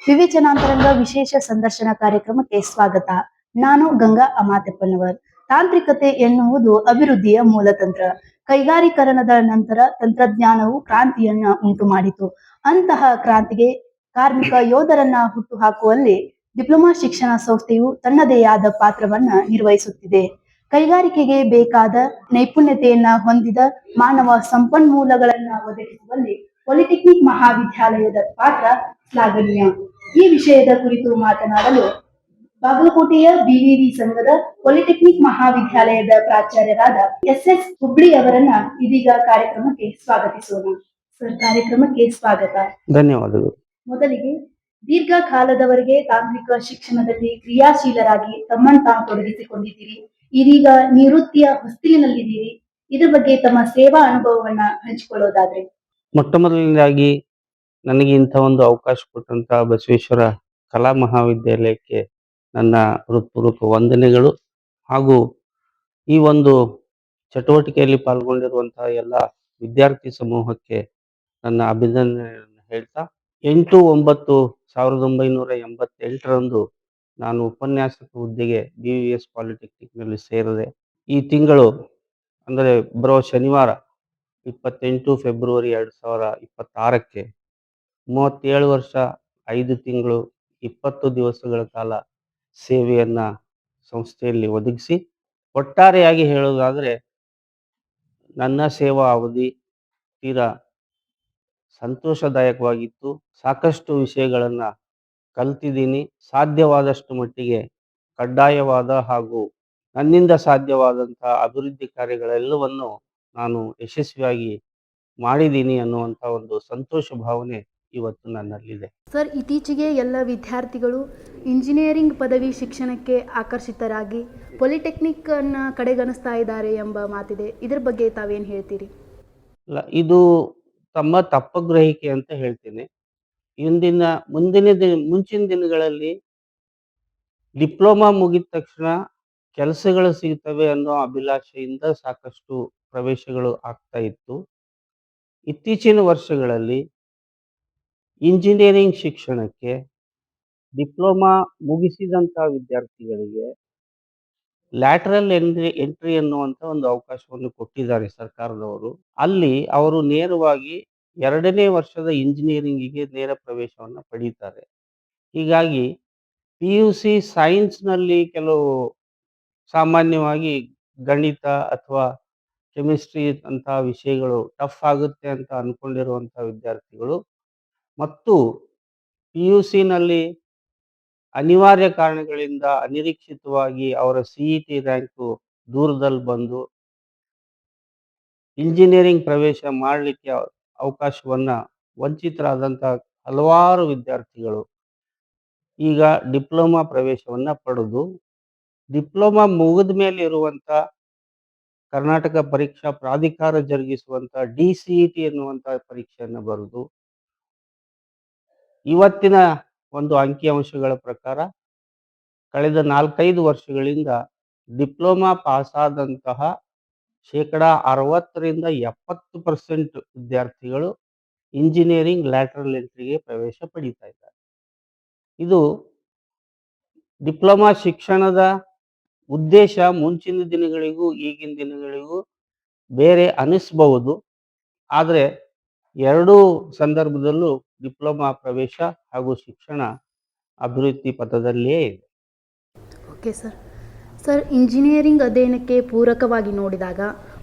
ವಿವೇಚನಾಂತರಂಗ ವಿಶೇಷ ಸಂದರ್ಶನ ಕಾರ್ಯಕ್ರಮಕ್ಕೆ ಸ್ವಾಗತ. ನಾನು ಗಂಗಾ ಅಮಾತೆಪ್ಪನವರ್. ತಾಂತ್ರಿಕತೆ ಎನ್ನುವುದು ಅಭಿವೃದ್ಧಿಯ ಮೂಲತಂತ್ರ. ಕೈಗಾರೀಕರಣದ ನಂತರ ತಂತ್ರಜ್ಞಾನವು ಕ್ರಾಂತಿಯನ್ನ ಉಂಟು ಮಾಡಿತು. ಅಂತಹ ಕ್ರಾಂತಿಗೆ ಕಾರ್ಮಿಕ ಯೋಧರನ್ನ ಹುಟ್ಟುಹಾಕುವಲ್ಲಿ ಡಿಪ್ಲೊಮಾ ಶಿಕ್ಷಣ ಸಂಸ್ಥೆಯು ತನ್ನದೇ ಆದ ಪಾತ್ರವನ್ನ ನಿರ್ವಹಿಸುತ್ತಿದೆ. ಕೈಗಾರಿಕೆಗೆ ಬೇಕಾದ ನೈಪುಣ್ಯತೆಯನ್ನ ಹೊಂದಿದ ಮಾನವ ಸಂಪನ್ಮೂಲಗಳನ್ನ ಒದಗಿಸುವಲ್ಲಿ ಪಾಲಿಟೆಕ್ನಿಕ್ ಮಹಾವಿದ್ಯಾಲಯದ ಪಾತ್ರ ಶ್ಲಾಘನೀಯ. ಈ ವಿಷಯದ ಕುರಿತು ಮಾತನಾಡಲು ಬಾಗಲಕೋಟೆಯ ಬಿವಿವಿ ಸಂಘದ ಪಾಲಿಟೆಕ್ನಿಕ್ ಮಹಾವಿದ್ಯಾಲಯದ ಪ್ರಾಚಾರ್ಯರಾದ ಎಸ್ ಹುಬ್ಳಿ ಅವರನ್ನ ಇದೀಗ ಕಾರ್ಯಕ್ರಮಕ್ಕೆ ಸ್ವಾಗತಿಸೋಣ. ಸರ್, ಕಾರ್ಯಕ್ರಮಕ್ಕೆ ಸ್ವಾಗತ. ಧನ್ಯವಾದಗಳು. ಮೊದಲಿಗೆ, ದೀರ್ಘಕಾಲದವರೆಗೆ ತಾಂತ್ರಿಕ ಶಿಕ್ಷಣದಲ್ಲಿ ಕ್ರಿಯಾಶೀಲರಾಗಿ ತಮ್ಮನ್ನು ತಾವು ತೊಡಗಿಸಿಕೊಂಡಿದ್ದೀರಿ. ಇದೀಗ ನಿವೃತ್ತಿಯ ಹೊಸ್ತಿಲಿನಲ್ಲಿದ್ದೀರಿ. ಇದ್ರ ಬಗ್ಗೆ ತಮ್ಮ ಸೇವಾ ಅನುಭವವನ್ನ ಹಂಚಿಕೊಳ್ಳೋದಾದ್ರೆ? ಮೊಟ್ಟ ಮೊದಲನೇದಾಗಿ ನನಗೆ ಇಂಥ ಒಂದು ಅವಕಾಶ ಕೊಟ್ಟಂತಹ ಬಸವೇಶ್ವರ ಕಲಾ ಮಹಾವಿದ್ಯಾಲಯಕ್ಕೆ ನನ್ನ ಹೃತ್ಪೂರ್ವಕ ವಂದನೆಗಳು. ಹಾಗೂ ಈ ಒಂದು ಚಟುವಟಿಕೆಯಲ್ಲಿ ಪಾಲ್ಗೊಂಡಿರುವಂತಹ ಎಲ್ಲ ವಿದ್ಯಾರ್ಥಿ ಸಮೂಹಕ್ಕೆ ನನ್ನ ಅಭಿನಂದನೆಯನ್ನು ಹೇಳ್ತಾ, 8/9/1988ರಂದು ನಾನು ಉಪನ್ಯಾಸಕ ಹುದ್ದೆಗೆ BVS ಪಾಲಿಟೆಕ್ನಿಕ್ನಲ್ಲಿ ಸೇರಿದೆ. ಈ ತಿಂಗಳು ಅಂದರೆ ಬರುವ ಶನಿವಾರ 28 ಫೆಬ್ರವರಿ 2026ಕ್ಕೆ 37 ವರ್ಷ 5 ತಿಂಗಳು 20 ದಿವಸಗಳ ಕಾಲ ಸೇವೆಯನ್ನ ಸಂಸ್ಥೆಯಲ್ಲಿ ಒದಗಿಸಿ, ಒಟ್ಟಾರೆಯಾಗಿ ಹೇಳೋದಾದರೆ ನನ್ನ ಸೇವಾ ಅವಧಿ ತೀರಾ ಸಂತೋಷದಾಯಕವಾಗಿತ್ತು. ಸಾಕಷ್ಟು ವಿಷಯಗಳನ್ನ ಕಲ್ತಿದ್ದೀನಿ. ಸಾಧ್ಯವಾದಷ್ಟು ಮಟ್ಟಿಗೆ ಕಡ್ಡಾಯವಾದ ಹಾಗೂ ನನ್ನಿಂದ ಸಾಧ್ಯವಾದಂತಹ ಅಭಿವೃದ್ಧಿ ಕಾರ್ಯಗಳೆಲ್ಲವನ್ನು ನಾನು ಯಶಸ್ವಿಯಾಗಿ ಮಾಡಿದ್ದೀನಿ ಅನ್ನುವಂಥ ಒಂದು ಸಂತೋಷ ಭಾವನೆ ಇವತ್ತು ನನ್ನಲ್ಲಿದೆ. ಸರ್, ಇತ್ತೀಚೆಗೆ ಎಲ್ಲ ವಿದ್ಯಾರ್ಥಿಗಳು ಇಂಜಿನಿಯರಿಂಗ್ ಪದವಿ ಶಿಕ್ಷಣಕ್ಕೆ ಆಕರ್ಷಿತರಾಗಿ ಪಾಲಿಟೆಕ್ನಿಕ್ ಅನ್ನ ಕಡೆಗಣಿಸ್ತಾ ಇದ್ದಾರೆ ಎಂಬ ಮಾತಿದೆ. ಇದ್ರ ಬಗ್ಗೆ ತಾವೇನು ಹೇಳ್ತೀರಿ? ಅಲ್ಲ, ಇದು ತಮ್ಮ ತಪ್ಪಗ್ರಹಿಕೆ ಅಂತ ಹೇಳ್ತೀನಿ. ಮುಂಚಿನ ದಿನಗಳಲ್ಲಿ ಡಿಪ್ಲೊಮಾ ಮುಗಿದ ತಕ್ಷಣ ಕೆಲಸಗಳು ಸಿಗ್ತವೆ ಅನ್ನೋ ಅಭಿಲಾಷೆಯಿಂದ ಸಾಕಷ್ಟು ಪ್ರವೇಶಗಳು ಆಗ್ತಾ ಇತ್ತು. ಇತ್ತೀಚಿನ ವರ್ಷಗಳಲ್ಲಿ ಇಂಜಿನಿಯರಿಂಗ್ ಶಿಕ್ಷಣಕ್ಕೆ ಡಿಪ್ಲೊಮಾ ಮುಗಿಸಿದಂಥ ವಿದ್ಯಾರ್ಥಿಗಳಿಗೆ ಲ್ಯಾಟರಲ್ ಎಂಟ್ರಿ ಅನ್ನುವಂಥ ಒಂದು ಅವಕಾಶವನ್ನು ಕೊಟ್ಟಿದ್ದಾರೆ ಸರ್ಕಾರದವರು. ಅಲ್ಲಿ ಅವರು ನೇರವಾಗಿ 2ನೇ ವರ್ಷದ ಇಂಜಿನಿಯರಿಂಗಿಗೆ ನೇರ ಪ್ರವೇಶವನ್ನು ಪಡೀತಾರೆ. ಹೀಗಾಗಿ PUC ಸೈನ್ಸ್ನಲ್ಲಿ ಕೆಲವು ಸಾಮಾನ್ಯವಾಗಿ ಗಣಿತ ಅಥವಾ ಕೆಮಿಸ್ಟ್ರಿ ಅಂತಹ ವಿಷಯಗಳು ಟಫ್ ಆಗುತ್ತೆ ಅಂತ ಅಂದ್ಕೊಂಡಿರುವಂಥ ವಿದ್ಯಾರ್ಥಿಗಳು ಮತ್ತು PUCನಲ್ಲಿ ಅನಿವಾರ್ಯ ಕಾರಣಗಳಿಂದ ಅನಿರೀಕ್ಷಿತವಾಗಿ ಅವರ CET ರ್ಯಾಂಕು ದೂರದಲ್ಲಿ ಬಂದು ಇಂಜಿನಿಯರಿಂಗ್ ಪ್ರವೇಶ ಮಾಡಲಿಕ್ಕೆ ಅವಕಾಶವನ್ನು ವಂಚಿತರಾದಂಥ ಹಲವಾರು ವಿದ್ಯಾರ್ಥಿಗಳು ಈಗ ಡಿಪ್ಲೊಮಾ ಪ್ರವೇಶವನ್ನು ಪಡೆದು ಡಿಪ್ಲೊಮಾ ಮುಗಿದ ಮೇಲೆ ಇರುವಂಥ ಕರ್ನಾಟಕ ಪರೀಕ್ಷಾ ಪ್ರಾಧಿಕಾರ ಜರುಗಿಸುವಂಥ DCET ಎನ್ನುವಂಥ ಪರೀಕ್ಷೆಯನ್ನು ಬರೆದು ಇವತ್ತಿನ ಒಂದು ಅಂಕಿಅಂಶಗಳ ಪ್ರಕಾರ ಕಳೆದ 4-5 ವರ್ಷಗಳಿಂದ ಡಿಪ್ಲೊಮಾ ಪಾಸಾದಂತಹ 60% ವಿದ್ಯಾರ್ಥಿಗಳು ಇಂಜಿನಿಯರಿಂಗ್ ಲ್ಯಾಟರಲ್ ಎಂಟ್ರಿಗೆ ಪ್ರವೇಶ ಪಡೀತಾ ಇದ್ದಾರೆ. ಇದು ಡಿಪ್ಲೊಮಾ ಶಿಕ್ಷಣದ ಉದ್ದೇಶ ಮುಂಚಿನ ದಿನಗಳಿಗೂ ಈಗಿನ ದಿನಗಳಿಗೂ ಬೇರೆ ಅನಿಸ್ಬಹುದು. ಆದರೆ ಎರಡೂ ಸಂದರ್ಭದಲ್ಲೂ ಡಿಪ್ಲೊಮಾ ಪ್ರವೇಶ ಹಾಗೂ ಶಿಕ್ಷಣ ಅಭಿವೃದ್ಧಿ ಪಥದಲ್ಲಿಯೇ ಇದೆ. Okay sir. ಇಂಜಿನಿಯರಿಂಗ್ ಅಧ್ಯಯನಕ್ಕೆ ಪೂರಕವಾಗಿ ನೋಡಿದಾಗ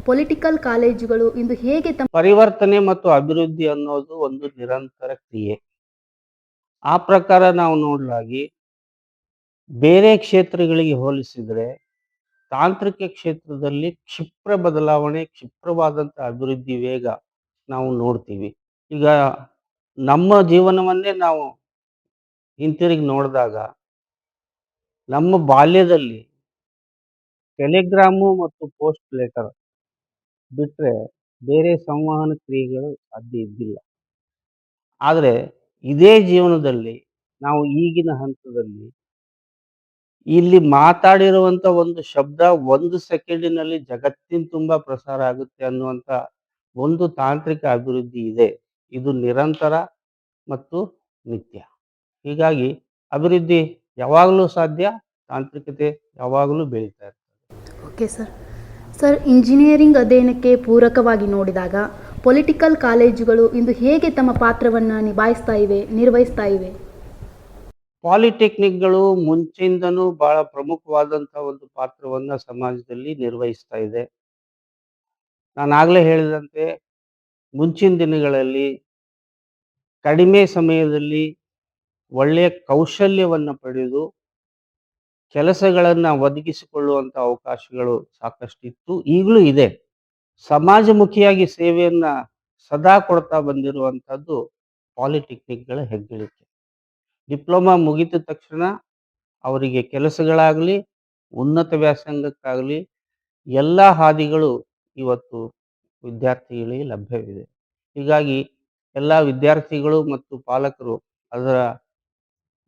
ಪೊಲಿಟಿಕಲ್ ಕಾಲೇಜುಗಳು ಇಂದು ಹೇಗೆ ಪರಿವರ್ತನೆ ಮತ್ತು ಅಭಿವೃದ್ಧಿ ಅನ್ನೋದು ಒಂದು ನಿರಂತರ ಕ್ರಿಯೆ. ಆ ಪ್ರಕಾರ ನಾವು ನೋಡಲಾಗಿ ಬೇರೆ ಕ್ಷೇತ್ರಗಳಿಗೆ ಹೋಲಿಸಿದರೆ ತಾಂತ್ರಿಕ ಕ್ಷೇತ್ರದಲ್ಲಿ ಕ್ಷಿಪ್ರ ಬದಲಾವಣೆ, ಕ್ಷಿಪ್ರವಾದಂಥ ಅಭಿವೃದ್ಧಿ ವೇಗ ನಾವು ನೋಡ್ತೀವಿ. ಈಗ ನಮ್ಮ ಜೀವನವನ್ನೇ ನಾವು ಹಿಂತಿರುಗಿ ನೋಡಿದಾಗ ನಮ್ಮ ಬಾಲ್ಯದಲ್ಲಿ ಟೆಲಿಗ್ರಾಮು ಮತ್ತು ಪೋಸ್ಟ್ ಲೆಟರ್ ಬಿಟ್ಟರೆ ಬೇರೆ ಸಂವಹನ ಕ್ರಿಯೆಗಳು ಸಾಧ್ಯ ಇದ್ದಿಲ್ಲ. ಆದರೆ ಇದೇ ಜೀವನದಲ್ಲಿ ನಾವು ಈಗಿನ ಹಂತದಲ್ಲಿ ಇಲ್ಲಿ ಮಾತಾಡಿರುವಂಥ ಒಂದು ಶಬ್ದ 1 ಸೆಕೆಂಡಿನಲ್ಲಿ ಜಗತ್ತಿನ ತುಂಬ ಪ್ರಸಾರ ಆಗುತ್ತೆ ಅನ್ನುವಂಥ ಒಂದು ತಾಂತ್ರಿಕ ಅಭಿವೃದ್ಧಿ ಇದೆ. ಇದು ನಿರಂತರ ಮತ್ತು ನಿತ್ಯ. ಹೀಗಾಗಿ ಅಭಿವೃದ್ಧಿ ಯಾವಾಗಲೂ ಸಾಧ್ಯ, ತಾಂತ್ರಿಕತೆ ಯಾವಾಗಲೂ ಬೆಳೀತಾ ಇರ್ತದೆ. Okay sir. ಸರ್, ಇಂಜಿನಿಯರಿಂಗ್ ಅಧ್ಯಯನಕ್ಕೆ ಪೂರಕವಾಗಿ ನೋಡಿದಾಗ ಪೊಲಿಟಿಕಲ್ ಕಾಲೇಜುಗಳು ಇಂದು ಹೇಗೆ ತಮ್ಮ ಪಾತ್ರವನ್ನು ನಿರ್ವಹಿಸ್ತಾ ಇವೆ? ಪಾಲಿಟೆಕ್ನಿಕ್‌ಗಳು ಮುಂಚೆಯಿಂದನೂ ಬಹಳ ಪ್ರಮುಖವಾದಂತಹ ಒಂದು ಪಾತ್ರವನ್ನ ಸಮಾಜದಲ್ಲಿ ನಿರ್ವಹಿಸ್ತಾ ಇದೆ. ನಾನಾಗಲೇ ಹೇಳಿದಂತೆ ಮುಂಚಿನ ದಿನಗಳಲ್ಲಿ ಕಡಿಮೆ ಸಮಯದಲ್ಲಿ ಒಳ್ಳೆಯ ಕೌಶಲ್ಯವನ್ನ ಪಡೆದು ಕೆಲಸಗಳನ್ನ ಒದಗಿಸಿಕೊಳ್ಳುವಂತ ಅವಕಾಶಗಳು ಸಾಕಷ್ಟಿತ್ತು, ಈಗಲೂ ಇದೆ. ಸಮಾಜಮುಖಿಯಾಗಿ ಸೇವೆಯನ್ನ ಸದಾ ಕೊಡ್ತಾ ಬಂದಿರುವಂತಹದ್ದು ಪಾಲಿಟೆಕ್ನಿಕ್‌ಗಳ ಹೆಗ್ಗಳಿಕೆ. ಡಿಪ್ಲೊಮಾ ಮುಗಿದ ತಕ್ಷಣ ಅವರಿಗೆ ಕೆಲಸಗಳಾಗಲಿ, ಉನ್ನತ ವ್ಯಾಸಂಗಕ್ಕಾಗಲಿ ಎಲ್ಲ ಹಾದಿಗಳು ಇವತ್ತು ವಿದ್ಯಾರ್ಥಿಗಳಿಗೆ ಲಭ್ಯವಿದೆ. ಹೀಗಾಗಿ ಎಲ್ಲ ವಿದ್ಯಾರ್ಥಿಗಳು ಮತ್ತು ಪಾಲಕರು ಅದರ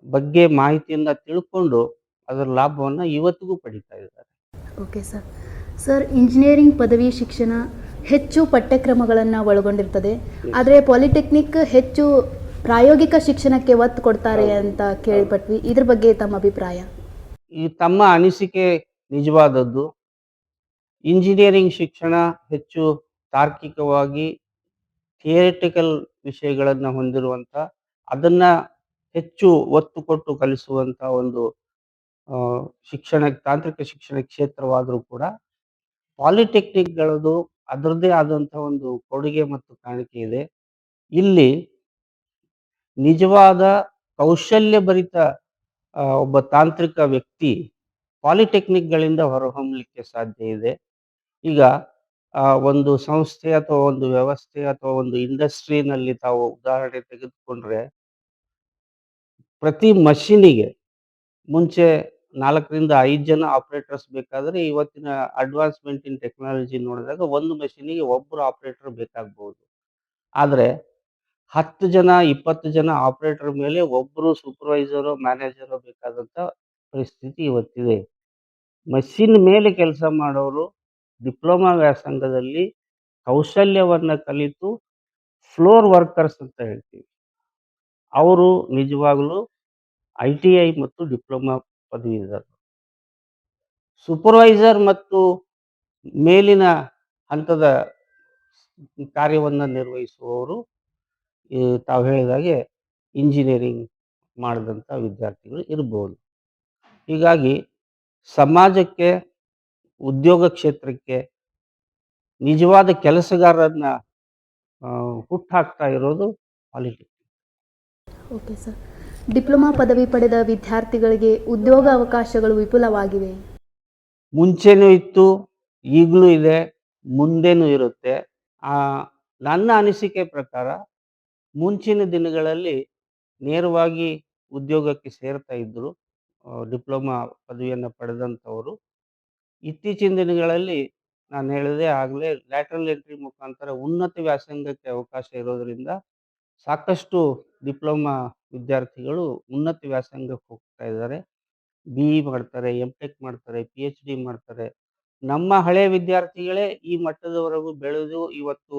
ಬಗ್ಗೆ ಮಾಹಿತಿಯನ್ನ ತಿಳ್ಕೊಂಡು ಅದರ ಲಾಭವನ್ನ ಇವತ್ತಿಗೂ ಪಡಿತಾ ಇದ್ದಾರೆ. Okay sir. ಸರ್, ಇಂಜಿನಿಯರಿಂಗ್ ಪದವಿ ಶಿಕ್ಷಣ ಹೆಚ್ಚು ಪಠ್ಯಕ್ರಮಗಳನ್ನು ಒಳಗೊಂಡಿರ್ತದೆ, ಆದರೆ ಪಾಲಿಟೆಕ್ನಿಕ್ ಹೆಚ್ಚು ಪ್ರಾಯೋಗಿಕ ಶಿಕ್ಷಣಕ್ಕೆ ಒತ್ತು ಕೊಡ್ತಾರೆ ಅಂತ ಕೇಳ್ಪಟ್ವಿ. ಇದ್ರ ಬಗ್ಗೆ ತಮ್ಮ ಅಭಿಪ್ರಾಯ? ಈ ತಮ್ಮ ಅನಿಸಿಕೆ ನಿಜವಾದದ್ದು. ಇಂಜಿನಿಯರಿಂಗ್ ಶಿಕ್ಷಣ ಹೆಚ್ಚು ತಾರ್ಕಿಕವಾಗಿ ಥಿಯರಿಟಿಕಲ್ ವಿಷಯಗಳನ್ನ ಹೊಂದಿರುವಂತ, ಅದನ್ನ ಹೆಚ್ಚು ಒತ್ತು ಕೊಟ್ಟು ಕಲಿಸುವಂತ ಒಂದು ತಾಂತ್ರಿಕ ಶಿಕ್ಷಣ ಕ್ಷೇತ್ರವಾದರೂ ಕೂಡ ಪಾಲಿಟೆಕ್ನಿಕ್‌ಗಳದು ಅದರದ್ದೇ ಆದಂತಹ ಒಂದು ಕೊಡುಗೆ ಮತ್ತು ಕಾಣಿಕೆ ಇದೆ. ಇಲ್ಲಿ ನಿಜವಾದ ಕೌಶಲ್ಯಭರಿತ ಒಬ್ಬ ತಾಂತ್ರಿಕ ವ್ಯಕ್ತಿ ಪಾಲಿಟೆಕ್ನಿಕ್‌ಗಳಿಂದ ಹೊರಹೊಮ್ಮಲಿಕ್ಕೆ ಸಾಧ್ಯ ಇದೆ. ಈಗ ಒಂದು ಸಂಸ್ಥೆ ಅಥವಾ ಒಂದು ವ್ಯವಸ್ಥೆ ಅಥವಾ ಒಂದು ಇಂಡಸ್ಟ್ರಿನಲ್ಲಿ ತಾವು ಉದಾಹರಣೆ ತೆಗೆದುಕೊಂಡ್ರೆ, ಪ್ರತಿ ಮಷೀನಿಗೆ ಮುಂಚೆ 4 ರಿಂದ 5 ಜನ ಆಪರೇಟರ್ಸ್ ಬೇಕಾದರೆ, ಇವತ್ತಿನ ಅಡ್ವಾನ್ಸ್‌ಮೆಂಟ್ ಇನ್ ಟೆಕ್ನಾಲಜಿ ನೋಡಿದಾಗ ಒಂದು ಮಷೀನಿಗೆ ಒಬ್ಬರು ಆಪರೇಟರ್ ಬೇಕಾಗಬಹುದು. ಆದರೆ 10 ಜನ, 20 ಜನ ಆಪರೇಟರ್ ಮೇಲೆ ಒಬ್ಬರು ಸೂಪರ್ವೈಸರೋ, ಮ್ಯಾನೇಜರೋ ಬೇಕಾದಂತ ಪರಿಸ್ಥಿತಿ ಇವತ್ತಿದೆ. ಮಷೀನ್ ಮೇಲೆ ಕೆಲಸ ಮಾಡೋರು ಡಿಪ್ಲೊಮಾ ವ್ಯಾಸಂಗದಲ್ಲಿ ಕೌಶಲ್ಯವನ್ನ ಕಲಿತು ಫ್ಲೋರ್ ವರ್ಕರ್ಸ್ ಅಂತ ಹೇಳ್ತೀವಿ. ಅವರು ನಿಜವಾಗಲೂ ITI ಮತ್ತು ಡಿಪ್ಲೊಮಾ ಪದವೀಧರರು. ಸೂಪರ್ವೈಸರ್ ಮತ್ತು ಮೇಲಿನ ಹಂತದ ಕಾರ್ಯವನ್ನ ನಿರ್ವಹಿಸುವವರು ತಾವು ಹೇಳಿದಾಗೆ ಇಂಜಿನಿಯರಿಂಗ್ ಮಾಡಿದಂಥ ವಿದ್ಯಾರ್ಥಿಗಳು ಇರ್ಬೋದು. ಹೀಗಾಗಿ ಸಮಾಜಕ್ಕೆ, ಉದ್ಯೋಗ ಕ್ಷೇತ್ರಕ್ಕೆ ನಿಜವಾದ ಕೆಲಸಗಾರರನ್ನ ಹುಟ್ಟಾಕ್ತಾ ಇರೋದು ಪಾಲಿಟೆಕ್ನಿಕ್. Okay sir. ಡಿಪ್ಲೊಮಾ ಪದವಿ ಪಡೆದ ವಿದ್ಯಾರ್ಥಿಗಳಿಗೆ ಉದ್ಯೋಗ ಅವಕಾಶಗಳು ವಿಪುಲವಾಗಿವೆ. ಮುಂಚೆನೂ ಇತ್ತು, ಈಗಲೂ ಇದೆ, ಮುಂದೇನೂ ಇರುತ್ತೆ. ನನ್ನ ಅನಿಸಿಕೆ ಪ್ರಕಾರ ಮುಂಚಿನ ದಿನಗಳಲ್ಲಿ ನೇರವಾಗಿ ಉದ್ಯೋಗಕ್ಕೆ ಸೇರ್ತಾ ಇದ್ರು ಡಿಪ್ಲೊಮಾ ಪದವಿಯನ್ನು ಪಡೆದಂಥವರು. ಇತ್ತೀಚಿನ ದಿನಗಳಲ್ಲಿ ನಾನು ಹೇಳಿದೆ ಆಗಲೇ, ಲ್ಯಾಟರಲ್ ಎಂಟ್ರಿ ಮುಖಾಂತರ ಉನ್ನತ ವ್ಯಾಸಂಗಕ್ಕೆ ಅವಕಾಶ ಇರೋದರಿಂದ ಸಾಕಷ್ಟು ಡಿಪ್ಲೊಮಾ ವಿದ್ಯಾರ್ಥಿಗಳು ಉನ್ನತ ವ್ಯಾಸಂಗಕ್ಕೆ ಹೋಗ್ತಾ ಇದ್ದಾರೆ. BE ಮಾಡ್ತಾರೆ, MTech ಮಾಡ್ತಾರೆ, PhD ಮಾಡ್ತಾರೆ. ನಮ್ಮ ಹಳೆಯ ವಿದ್ಯಾರ್ಥಿಗಳೇ ಈ ಮಟ್ಟದವರೆಗೂ ಬೆಳೆದು ಇವತ್ತು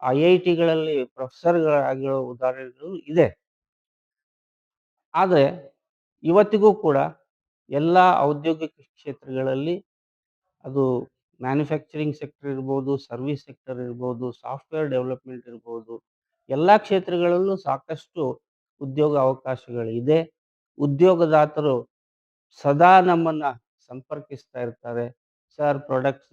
IITಗಳಲ್ಲಿ ಪ್ರೊಫೆಸರ್‌ಗಳಾಗಿರೋ ಉದಾಹರಣೆಗಳು ಇದೆ. ಆದರೆ ಇವತ್ತಿಗೂ ಕೂಡ ಎಲ್ಲ ಔದ್ಯೋಗಿಕ ಕ್ಷೇತ್ರಗಳಲ್ಲಿ, ಅದು ಮ್ಯಾನುಫ್ಯಾಕ್ಚರಿಂಗ್ ಸೆಕ್ಟರ್ ಇರ್ಬೋದು, ಸರ್ವಿಸ್ ಸೆಕ್ಟರ್ ಇರ್ಬೋದು, ಸಾಫ್ಟ್‌ವೇರ್ ಡೆವಲಪ್‌ಮೆಂಟ್ ಇರ್ಬೋದು, ಎಲ್ಲ ಕ್ಷೇತ್ರಗಳಲ್ಲೂ ಸಾಕಷ್ಟು ಉದ್ಯೋಗ ಅವಕಾಶಗಳಿದೆ. ಉದ್ಯೋಗದಾತರು ಸದಾ ನಮ್ಮನ್ನ ಸಂಪರ್ಕಿಸ್ತಾ ಇರ್ತಾರೆ. Sir, products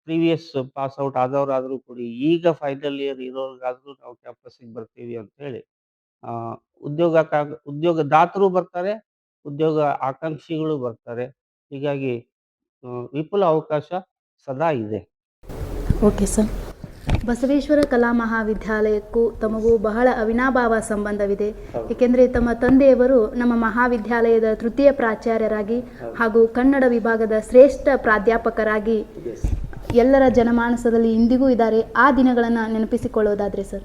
previous pass out ಆದವರಾದರೂ ಕೊಡಿ, ಈಗ ಫೈನಲ್ ಇಯರ್ ಇರೋರಿಗಾದರೂ ನಾವು ಕ್ಯಾಂಪಸ್ಸಿಗೆ ಬರ್ತೀವಿ ಅಂತ ಹೇಳಿ ಉದ್ಯೋಗದಾತರು ಬರ್ತಾರೆ, ಉದ್ಯೋಗ ಆಕಾಂಕ್ಷಿಗಳು ಬರ್ತಾರೆ. ಹೀಗಾಗಿ ವಿಪುಲ ಅವಕಾಶ ಸದಾ ಇದೆ. Okay sir. ಬಸವೇಶ್ವರ ಕಲಾ ಮಹಾವಿದ್ಯಾಲಯಕ್ಕೂ ತಮಗೂ ಬಹಳ ಅವಿನಾಭಾವ ಸಂಬಂಧವಿದೆ. ಏಕೆಂದರೆ ತಮ್ಮ ತಂದೆಯವರು ನಮ್ಮ ಮಹಾವಿದ್ಯಾಲಯದ ತೃತೀಯ ಪ್ರಾಚಾರ್ಯರಾಗಿ ಹಾಗೂ ಕನ್ನಡ ವಿಭಾಗದ ಶ್ರೇಷ್ಠ ಪ್ರಾಧ್ಯಾಪಕರಾಗಿ ಎಲ್ಲರ ಜನಮಾನಸದಲ್ಲಿ ಇಂದಿಗೂ ಇದ್ದಾರೆ. ಆ ದಿನಗಳನ್ನು ನೆನಪಿಸಿಕೊಳ್ಳೋದಾದರೆ ಸರ್?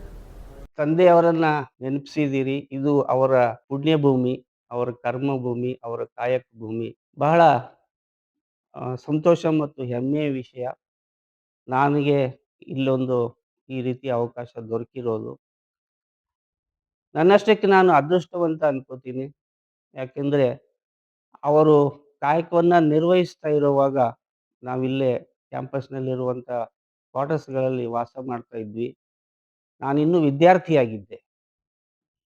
ತಂದೆಯವರನ್ನ ನೆನಪಿಸಿದ್ದೀರಿ. ಇದು ಅವರ ಪುಣ್ಯಭೂಮಿ, ಅವರ ಕರ್ಮಭೂಮಿ, ಅವರ ಕಾಯಕ ಭೂಮಿ. ಬಹಳ ಸಂತೋಷ ಮತ್ತು ಹೆಮ್ಮೆಯ ವಿಷಯ ನನಗೆ ಇಲ್ಲೊಂದು ಈ ರೀತಿಯ ಅವಕಾಶ ದೊರಕಿರೋದು. ನನ್ನಷ್ಟಕ್ಕೆ ನಾನು ಅದೃಷ್ಟವಂತ ಅನ್ಕೋತೀನಿ. ಯಾಕೆಂದ್ರೆ ಅವರು ಕಾಯಕವನ್ನ ನಿರ್ವಹಿಸ್ತಾ ಇರುವಾಗ ನಾವಿಲ್ಲೇ ಕ್ಯಾಂಪಸ್‌ನಲ್ಲಿರುವಂಥ ಕ್ವಾರ್ಟರ್ಸ್‌ಗಳಲ್ಲಿ ವಾಸ ಮಾಡ್ತಾ ಇದ್ವಿ. ನಾನಿನ್ನೂ ವಿದ್ಯಾರ್ಥಿಯಾಗಿದ್ದೆ.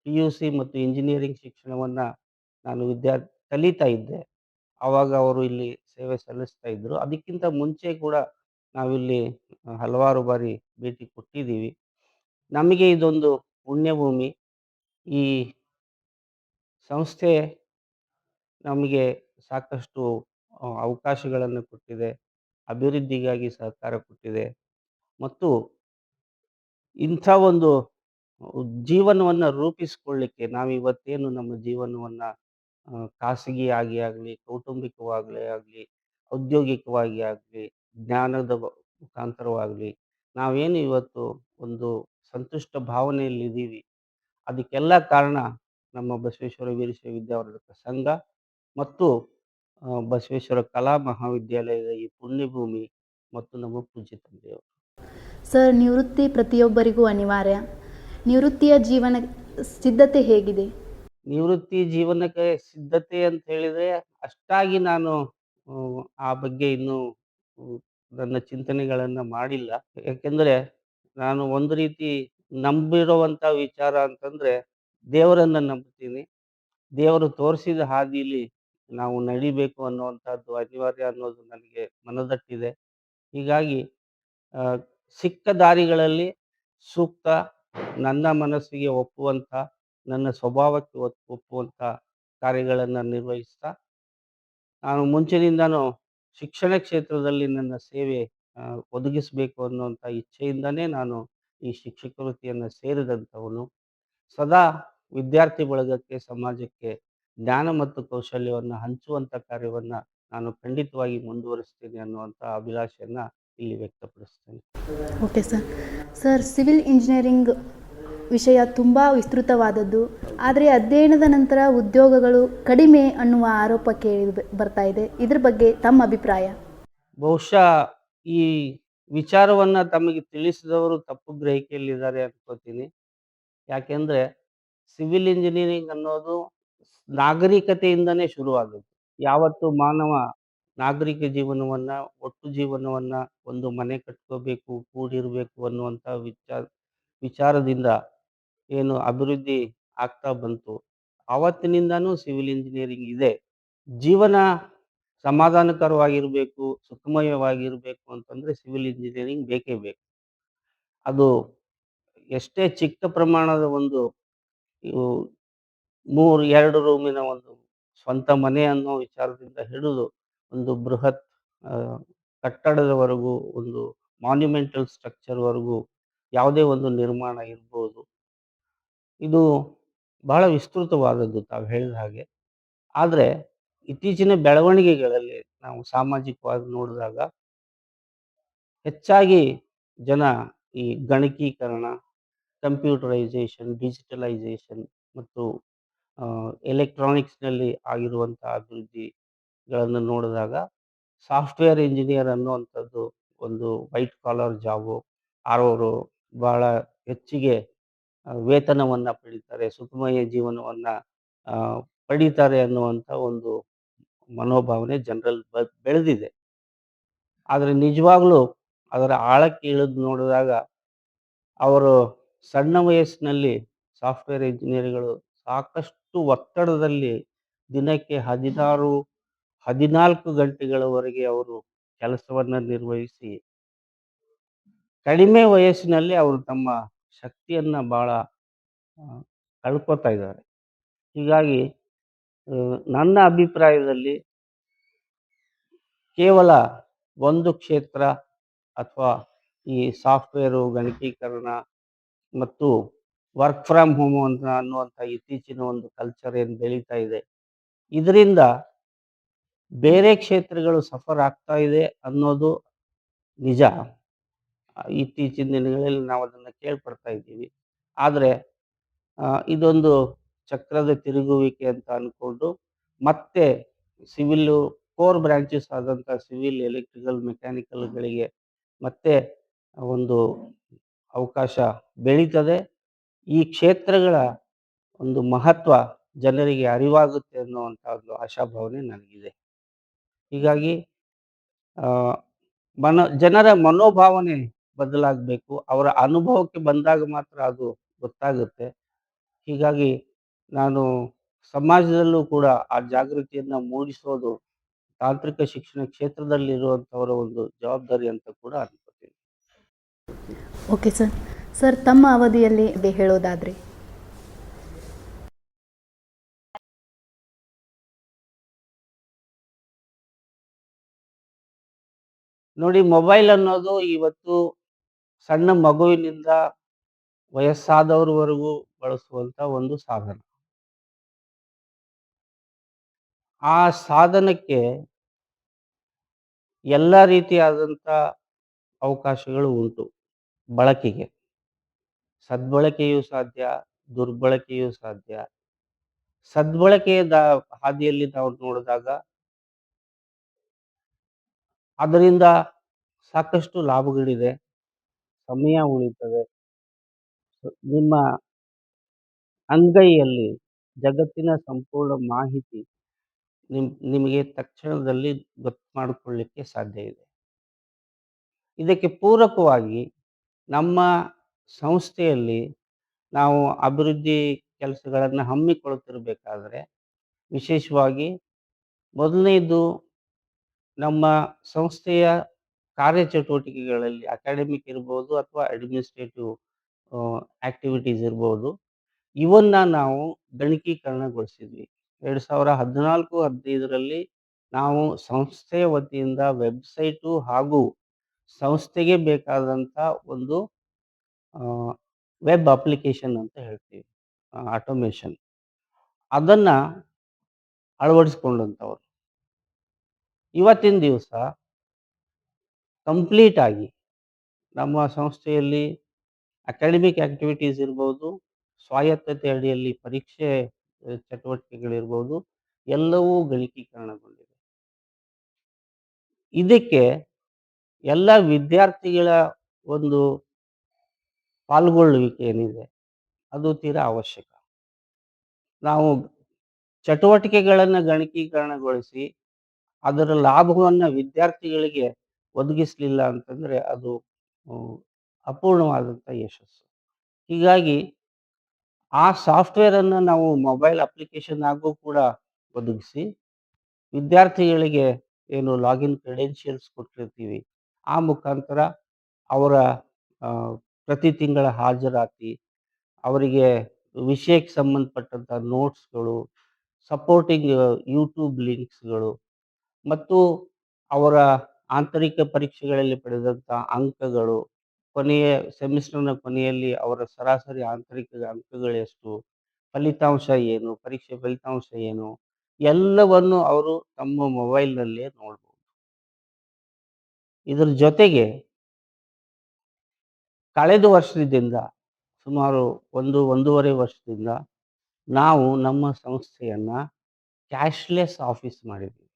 ಪಿಯುಸಿ ಮತ್ತು ಇಂಜಿನಿಯರಿಂಗ್ ಶಿಕ್ಷಣವನ್ನ ನಾನು ಕಲಿತಾ ಇದ್ದೆ. ಆವಾಗ ಅವರು ಇಲ್ಲಿ ಸೇವೆ ಸಲ್ಲಿಸ್ತಾ ಇದ್ರು. ಅದಕ್ಕಿಂತ ಮುಂಚೆ ಕೂಡ ನಾವಿಲ್ಲಿ ಹಲವಾರು ಬಾರಿ ಭೇಟಿ ಕೊಟ್ಟಿದ್ದೀವಿ. ನಮಗೆ ಇದೊಂದು ಪುಣ್ಯಭೂಮಿ. ಈ ಸಂಸ್ಥೆ ನಮಗೆ ಸಾಕಷ್ಟು ಅವಕಾಶಗಳನ್ನು ಕೊಟ್ಟಿದೆ. ಅಭಿವೃದ್ಧಿಗಾಗಿ ಸಹಕಾರ ಕೊಟ್ಟಿದೆ ಮತ್ತು ಇಂಥ ಒಂದು ಜೀವನವನ್ನ ರೂಪಿಸಿಕೊಳ್ಳಿಕ್ಕೆ ನಾವಿವತ್ತೇನು ನಮ್ಮ ಜೀವನವನ್ನ ಖಾಸಗಿಯಾಗಿ ಆಗಲಿ, ಕೌಟುಂಬಿಕವಾಗಲಿ ಆಗಲಿ, ಔದ್ಯೋಗಿಕವಾಗಿ ಆಗಲಿ, ಜ್ಞಾನದ ಮುಖಾಂತರವಾಗಲಿ, ನಾವೇನು ಇವತ್ತು ಒಂದು ಸಂತುಷ್ಟ ಭಾವನೆಯಲ್ಲಿದ್ದೀವಿ, ಅದಕ್ಕೆಲ್ಲ ಕಾರಣ ನಮ್ಮ ಬಸವೇಶ್ವರ ವೀರಶೈವ ವಿದ್ಯಾವರ್ಧಕ ಸಂಘ ಮತ್ತು ಬಸವೇಶ್ವರ ಕಲಾ ಮಹಾವಿದ್ಯಾಲಯದ ಈ ಪುಣ್ಯಭೂಮಿ ಮತ್ತು ನಮ್ಮ ಪೂಜ್ಯ ತಂದೆಯವರು. ಸರ್, ನಿವೃತ್ತಿ ಪ್ರತಿಯೊಬ್ಬರಿಗೂ ಅನಿವಾರ್ಯ. ನಿವೃತ್ತಿಯ ಜೀವನ ಸಿದ್ಧತೆ ಹೇಗಿದೆ? ನಿವೃತ್ತಿ ಜೀವನಕ್ಕೆ ಸಿದ್ಧತೆ ಅಂತ ಹೇಳಿದ್ರೆ ಅಷ್ಟಾಗಿ ನಾನು ಆ ಬಗ್ಗೆ ಇನ್ನೂ ಹ್ಮ್, ನನ್ನ ಚಿಂತನೆಗಳನ್ನು ಮಾಡಿಲ್ಲ. ಯಾಕೆಂದರೆ ನಾನು ಒಂದು ರೀತಿ ನಂಬಿರುವಂಥ ವಿಚಾರ ಅಂತಂದರೆ ದೇವರನ್ನು ನಂಬ್ತೀನಿ. ದೇವರು ತೋರಿಸಿದ ಹಾದಿಲಿ ನಾವು ನಡಿಬೇಕು ಅನ್ನುವಂಥದ್ದು ಅನಿವಾರ್ಯ ಅನ್ನೋದು ನನಗೆ ಮನದಟ್ಟಿದೆ. ಹೀಗಾಗಿ ಆ, ಸಿಕ್ಕ ದಾರಿಗಳಲ್ಲಿ ಸೂಕ್ತ, ನನ್ನ ಮನಸ್ಸಿಗೆ ಒಪ್ಪುವಂಥ, ನನ್ನ ಸ್ವಭಾವಕ್ಕೆ ಒಪ್ಪುವಂಥ ಕಾರ್ಯಗಳನ್ನು ನಿರ್ವಹಿಸ್ತಾ, ನಾನು ಮುಂಚಿನಿಂದನೂ ಶಿಕ್ಷಣ ಕ್ಷೇತ್ರದಲ್ಲಿ ನನ್ನ ಸೇವೆ ಒದಗಿಸಬೇಕು ಅನ್ನುವಂಥ ಇಚ್ಛೆಯಿಂದನೇ ನಾನು ಈ ಶಿಕ್ಷಕ ವೃತ್ತಿಯನ್ನು ಸೇರಿದಂಥವನು. ಸದಾ ವಿದ್ಯಾರ್ಥಿ ಬಳಗಕ್ಕೆ, ಸಮಾಜಕ್ಕೆ ಜ್ಞಾನ ಮತ್ತು ಕೌಶಲ್ಯವನ್ನು ಹಂಚುವಂಥ ಕಾರ್ಯವನ್ನು ನಾನು ಖಂಡಿತವಾಗಿ ಮುಂದುವರಿಸ್ತೀನಿ ಅನ್ನುವಂಥ ಅಭಿಲಾಷೆಯನ್ನು ಇಲ್ಲಿ ವ್ಯಕ್ತಪಡಿಸ್ತೇನೆ. Okay sir. Sir, civil engineering ವಿಷಯ ತುಂಬ ವಿಸ್ತೃತವಾದದ್ದು. ಆದರೆ ಅಧ್ಯಯನದ ನಂತರ ಉದ್ಯೋಗಗಳು ಕಡಿಮೆ ಅನ್ನುವ ಆರೋಪ ಕೇಳಿ ಬರ್ತಾ ಇದೆ. ಇದ್ರ ಬಗ್ಗೆ ತಮ್ಮ ಅಭಿಪ್ರಾಯ? ಬಹುಶಃ ಈ ವಿಚಾರವನ್ನು ತಮಗೆ ತಿಳಿಸಿದವರು ತಪ್ಪು ಗ್ರಹಿಕೆಯಲ್ಲಿದ್ದಾರೆ ಅನ್ಕೋತೀನಿ. ಯಾಕೆಂದರೆ ಸಿವಿಲ್ ಇಂಜಿನಿಯರಿಂಗ್ ಅನ್ನೋದು ನಾಗರಿಕತೆಯಿಂದನೇ ಶುರುವಾದದ್ದು. ಯಾವತ್ತು ಮಾನವ ನಾಗರಿಕ ಜೀವನವನ್ನು, ಒಟ್ಟು ಜೀವನವನ್ನು, ಒಂದು ಮನೆ ಕಟ್ಕೋಬೇಕು, ಕೂಡಿರಬೇಕು ಅನ್ನುವಂಥ ವಿಚಾರದಿಂದ ಏನು ಅಭಿವೃದ್ಧಿ ಆಗ್ತಾ ಬಂತು, ಆವತ್ತಿನಿಂದನೂ ಸಿವಿಲ್ ಇಂಜಿನಿಯರಿಂಗ್ ಇದೆ. ಜೀವನ ಸಮಾಧಾನಕರವಾಗಿರಬೇಕು, ಸುಖಮಯವಾಗಿರಬೇಕು ಅಂತಂದರೆ ಸಿವಿಲ್ ಇಂಜಿನಿಯರಿಂಗ್ ಬೇಕೇ ಬೇಕು. ಅದು ಎಷ್ಟೇ ಚಿಕ್ಕ ಪ್ರಮಾಣದ ಒಂದು ಇವು 2 ರೂಮಿನ ಒಂದು ಸ್ವಂತ ಮನೆ ಅನ್ನೋ ವಿಚಾರದಿಂದ ಹಿಡಿದು ಒಂದು ಬೃಹತ್ ಆ, ಕಟ್ಟಡದವರೆಗೂ, ಒಂದು ಮಾನ್ಯುಮೆಂಟಲ್ ಸ್ಟ್ರಕ್ಚರ್‌ವರೆಗೂ ಯಾವುದೇ ಒಂದು ನಿರ್ಮಾಣ ಇರ್ಬೋದು. ಇದು ಬಹಳ ವಿಸ್ತೃತವಾದದ್ದು ತಾವು ಹೇಳಿದ ಹಾಗೆ. ಆದರೆ ಇತ್ತೀಚಿನ ಬೆಳವಣಿಗೆಗಳಲ್ಲಿ ನಾವು ಸಾಮಾಜಿಕವಾಗಿ ನೋಡಿದಾಗ ಹೆಚ್ಚಾಗಿ ಜನ ಈ ಗಣಕೀಕರಣ, ಕಂಪ್ಯೂಟರೈಸೇಷನ್, ಡಿಜಿಟಲೈಸೇಷನ್ ಮತ್ತು ಎಲೆಕ್ಟ್ರಾನಿಕ್ಸ್‌ನಲ್ಲಿ ಆಗಿರುವಂಥ ಅಭಿವೃದ್ಧಿಗಳನ್ನು ನೋಡಿದಾಗ ಸಾಫ್ಟ್‌ವೇರ್ ಇಂಜಿನಿಯರ್ ಅನ್ನುವಂಥದ್ದು ಒಂದು ವೈಟ್ ಕಾಲರ್ ಜಾಬು. ಅವರು ಬಹಳ ಹೆಚ್ಚಿಗೆ ವೇತನವನ್ನು ಪಡೀತಾರೆ, ಸುಖಮಯ ಜೀವನವನ್ನು ಪಡೀತಾರೆ ಅನ್ನುವಂಥ ಒಂದು ಮನೋಭಾವನೆ ಜನರಲ್ಲಿ ಬೆಳೆದಿದೆ. ಆದರೆ ನಿಜವಾಗ್ಲೂ ಅದರ ಆಳಕ್ಕೆ ಇಳಿದು ನೋಡಿದಾಗ ಅವರು ಸಣ್ಣ ವಯಸ್ಸಿನಲ್ಲಿ ಸಾಫ್ಟ್‌ವೇರ್ ಇಂಜಿನಿಯರ್‌ಗಳು ಸಾಕಷ್ಟು ಒತ್ತಡದಲ್ಲಿ ದಿನಕ್ಕೆ 16, 14 ಗಂಟೆಗಳವರೆಗೆ ಅವರು ಕೆಲಸವನ್ನು ನಿರ್ವಹಿಸಿ ಕಡಿಮೆ ವಯಸ್ಸಿನಲ್ಲಿ ಅವರು ತಮ್ಮ ಶಕ್ತಿಯನ್ನು ಭಾಳ ಕಳ್ಕೊತಾ ಇದ್ದಾರೆ. ಹೀಗಾಗಿ ನನ್ನ ಅಭಿಪ್ರಾಯದಲ್ಲಿ ಕೇವಲ ಒಂದು ಕ್ಷೇತ್ರ ಅಥವಾ ಈ ಸಾಫ್ಟ್‌ವೇರು, ಗಣಕೀಕರಣ ಮತ್ತು ವರ್ಕ್ ಫ್ರಮ್ ಹೋಮ್ ಅನ್ನುವಂಥ ಇತ್ತೀಚಿನ ಒಂದು ಕಲ್ಚರ್ ಏನು ಬೆಳೀತಾ ಇದೆ, ಇದರಿಂದ ಬೇರೆ ಕ್ಷೇತ್ರಗಳು ಸಫರ್ ಆಗ್ತಾ ಇದೆ ಅನ್ನೋದು ನಿಜ. ಇತ್ತೀಚಿನ ದಿನಗಳಲ್ಲಿ ನಾವು ಅದನ್ನು ಕೇಳ್ಪಡ್ತಾ ಇದ್ದೀವಿ. ಆದರೆ ಇದೊಂದು ಚಕ್ರದ ತಿರುಗುವಿಕೆ ಅಂತ ಅಂದ್ಕೊಂಡು ಮತ್ತೆ ಸಿವಿಲ್ಲು ಕೋರ್ ಬ್ರಾಂಚಸ್ ಆದಂಥ ಸಿವಿಲ್, ಎಲೆಕ್ಟ್ರಿಕಲ್, ಮೆಕ್ಯಾನಿಕಲ್‌ಗಳಿಗೆ ಮತ್ತೆ ಒಂದು ಅವಕಾಶ ಬೆಳೀತದೆ. ಈ ಕ್ಷೇತ್ರಗಳ ಒಂದು ಮಹತ್ವ ಜನರಿಗೆ ಅರಿವಾಗುತ್ತೆ ಅನ್ನುವಂಥ ಒಂದು ಆಶಾಭಾವನೆ ನನಗಿದೆ. ಹೀಗಾಗಿ ಆ, ಜನರ ಮನೋಭಾವನೆ ಬದಲಾಗಬೇಕು. ಅವರ ಅನುಭವಕ್ಕೆ ಬಂದಾಗ ಮಾತ್ರ ಅದು ಗೊತ್ತಾಗುತ್ತೆ. ಹೀಗಾಗಿ ನಾನು ಸಮಾಜದಲ್ಲೂ ಕೂಡ ಆ ಜಾಗೃತಿಯನ್ನ ಮೂಡಿಸೋದು ತಾಂತ್ರಿಕ ಶಿಕ್ಷಣ ಕ್ಷೇತ್ರದಲ್ಲಿರುವಂಥವರ ಒಂದು ಜವಾಬ್ದಾರಿ ಅಂತ ಕೂಡ ಅನ್ಕೋತೀನಿ. Okay sir. ಸರ್, ತಮ್ಮ ಅವಧಿಯಲ್ಲಿ ಹೇಳೋದಾದರೆ ನೋಡಿ, ಮೊಬೈಲ್ ಅನ್ನೋದು ಇವತ್ತು ಸಣ್ಣ ಮಗುವಿನಿಂದ ವಯಸ್ಸಾದವರವರೆಗೂ ಬಳಸುವಂತ ಒಂದು ಸಾಧನ. ಆ ಸಾಧನಕ್ಕೆ ಎಲ್ಲ ರೀತಿಯಾದಂಥ ಅವಕಾಶಗಳು ಉಂಟು ಬಳಕೆಗೆ. ಸದ್ಬಳಕೆಯೂ ಸಾಧ್ಯ, ದುರ್ಬಳಕೆಯೂ ಸಾಧ್ಯ. ಸದ್ಬಳಕೆಯ ಹಾದಿಯಲ್ಲಿ ನಾವು ನೋಡಿದಾಗ ಅದರಿಂದ ಸಾಕಷ್ಟು ಲಾಭಗಳಿದೆ. ಸಮಯ ಉಳಿತದೆ. ನಿಮ್ಮ ಅಂಗೈಯಲ್ಲಿ ಜಗತ್ತಿನ ಸಂಪೂರ್ಣ ಮಾಹಿತಿ ನಿಮಗೆ ತಕ್ಷಣದಲ್ಲಿ ಗೊತ್ತು ಮಾಡಿಕೊಳ್ಳಿಕ್ಕೆ ಸಾಧ್ಯ ಇದೆ. ಇದಕ್ಕೆ ಪೂರಕವಾಗಿ ನಮ್ಮ ಸಂಸ್ಥೆಯಲ್ಲಿ ನಾವು ಅಭಿವೃದ್ಧಿ ಕೆಲಸಗಳನ್ನು ಹಮ್ಮಿಕೊಳ್ಳುತ್ತಿರಬೇಕಾದ್ರೆ ವಿಶೇಷವಾಗಿ ಮೊದಲನೇದು ನಮ್ಮ ಸಂಸ್ಥೆಯ ಕಾರ್ಯಚಟುವಟಿಕೆಗಳಲ್ಲಿ ಅಕಾಡೆಮಿಕ್ ಇರ್ಬೋದು ಅಥವಾ ಅಡ್ಮಿನಿಸ್ಟ್ರೇಟಿವ್ ಆಕ್ಟಿವಿಟೀಸ್ ಇರ್ಬೋದು, ಇವನ್ನ ನಾವು ಗಣಕೀಕರಣಗೊಳಿಸಿದ್ವಿ. 2014-15ರಲ್ಲಿ ನಾವು ಸಂಸ್ಥೆಯ ವತಿಯಿಂದ ವೆಬ್ಸೈಟು ಹಾಗೂ ಸಂಸ್ಥೆಗೆ ಬೇಕಾದಂಥ ಒಂದು ವೆಬ್ ಅಪ್ಲಿಕೇಶನ್ ಅಂತ ಹೇಳ್ತೀವಿ, ಆಟೋಮೇಷನ್, ಅದನ್ನು ಅಳವಡಿಸ್ಕೊಂಡಂಥವ್ರು. ಇವತ್ತಿನ ದಿವಸ ಕಂಪ್ಲೀಟ್ ಆಗಿ ನಮ್ಮ ಸಂಸ್ಥೆಯಲ್ಲಿ ಅಕಾಡೆಮಿಕ್ ಆಕ್ಟಿವಿಟೀಸ್ ಇರ್ಬೋದು, ಸ್ವಾಯತ್ತತೆ ಅಡಿಯಲ್ಲಿ ಪರೀಕ್ಷೆ ಚಟುವಟಿಕೆಗಳಿರ್ಬೋದು, ಎಲ್ಲವೂ ಗಣಕೀಕರಣಗೊಂಡಿದೆ. ಇದಕ್ಕೆ ಎಲ್ಲ ವಿದ್ಯಾರ್ಥಿಗಳ ಒಂದು ಪಾಲ್ಗೊಳ್ಳುವಿಕೆ ಏನಿದೆ ಅದು ತೀರಾ ಅವಶ್ಯಕ. ನಾವು ಚಟುವಟಿಕೆಗಳನ್ನು ಗಣಕೀಕರಣಗೊಳಿಸಿ ಅದರ ಲಾಭವನ್ನು ವಿದ್ಯಾರ್ಥಿಗಳಿಗೆ ಒದಗಿಸಲಿಲ್ಲ ಅಂತಂದರೆ ಅದು ಅಪೂರ್ಣವಾದಂಥ ಯಶಸ್ಸು. ಹೀಗಾಗಿ ಆ ಸಾಫ್ಟ್ವೇರನ್ನು ನಾವು ಮೊಬೈಲ್ ಅಪ್ಲಿಕೇಶನ್ ಆಗು ಕೂಡ ಒದಗಿಸಿ ವಿದ್ಯಾರ್ಥಿಗಳಿಗೆ ಏನು ಲಾಗಿನ್ ಕ್ರೆಡೆನ್ಷಿಯಲ್ಸ್ ಕೊಟ್ಟಿರ್ತೀವಿ ಆ ಮುಖಾಂತರ ಅವರ ಪ್ರತಿ ತಿಂಗಳ ಹಾಜರಾತಿ, ಅವರಿಗೆ ವಿಷಯಕ್ಕೆ ಸಂಬಂಧಪಟ್ಟಂಥ ನೋಟ್ಸ್ಗಳು, ಸಪೋರ್ಟಿಂಗ್ ಯೂಟ್ಯೂಬ್ ಲಿಂಕ್ಸ್ಗಳು ಮತ್ತು ಅವರ ಆಂತರಿಕ ಪರೀಕ್ಷೆಗಳಲ್ಲಿ ಪಡೆದಂಥ ಅಂಕಗಳು, ಕೊನೆಯ ಸೆಮಿಸ್ಟರ್ನ ಕೊನೆಯಲ್ಲಿ ಅವರ ಸರಾಸರಿ ಆಂತರಿಕ ಅಂಕಗಳೆಷ್ಟು, ಫಲಿತಾಂಶ ಏನು, ಪರೀಕ್ಷೆ ಫಲಿತಾಂಶ ಏನು, ಎಲ್ಲವನ್ನು ಅವರು ತಮ್ಮ ಮೊಬೈಲ್ನಲ್ಲೇ ನೋಡ್ಬೋದು. ಇದರ ಜೊತೆಗೆ ಕಳೆದ ವರ್ಷದಿಂದ ಸುಮಾರು 1-1.5 ವರ್ಷದಿಂದ ನಾವು ನಮ್ಮ ಸಂಸ್ಥೆಯನ್ನು ಕ್ಯಾಶ್ಲೆಸ್ ಆಫೀಸ್ ಮಾಡಿದ್ವಿ.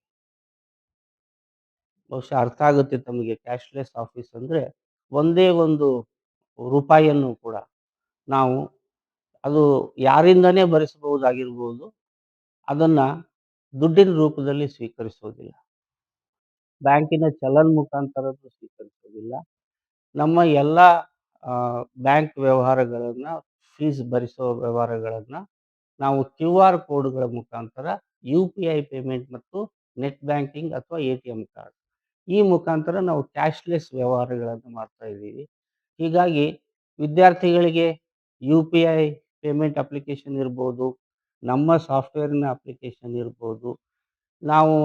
ಬಹುಶಃ ಅರ್ಥ ಆಗುತ್ತೆ ತಮಗೆ. ಕ್ಯಾಶ್ಲೆಸ್ ಆಫೀಸ್ ಅಂದರೆ ಒಂದೇ ಒಂದು ರೂಪಾಯಿಯನ್ನು ಕೂಡ ನಾವು ಅದು ಯಾರಿಂದನೇ ಭರಿಸಬಹುದಾಗಿರ್ಬೋದು, ಅದನ್ನು ದುಡ್ಡಿನ ರೂಪದಲ್ಲಿ ಸ್ವೀಕರಿಸೋದಿಲ್ಲ. ಬ್ಯಾಂಕಿನ ಚಲನ್ ಮುಖಾಂತರದ್ದು ಸ್ವೀಕರಿಸೋದಿಲ್ಲ. ನಮ್ಮ ಎಲ್ಲ ಬ್ಯಾಂಕ್ ವ್ಯವಹಾರಗಳನ್ನು, ಫೀಸ್ ಭರಿಸೋ ವ್ಯವಹಾರಗಳನ್ನು ನಾವು QR ಕೋಡ್ಗಳ ಮುಖಾಂತರ UPI ಪೇಮೆಂಟ್ ಮತ್ತು ನೆಟ್ ಬ್ಯಾಂಕಿಂಗ್ ಅಥವಾ ATM ಕಾರ್ಡ್ ಈ ಮುಖಾಂತರ ನಾವು ಕ್ಯಾಶ್ಲೆಸ್ ವ್ಯವಹಾರಗಳನ್ನು ಮಾಡ್ತಾ ಇದ್ದೀವಿ. ಹೀಗಾಗಿ ವಿದ್ಯಾರ್ಥಿಗಳಿಗೆ UPI ಪೇಮೆಂಟ್ ಅಪ್ಲಿಕೇಶನ್ ಇರ್ಬೋದು, ನಮ್ಮ ಸಾಫ್ಟ್ವೇರಿನ ಅಪ್ಲಿಕೇಶನ್ ಇರ್ಬೋದು, ನಾವು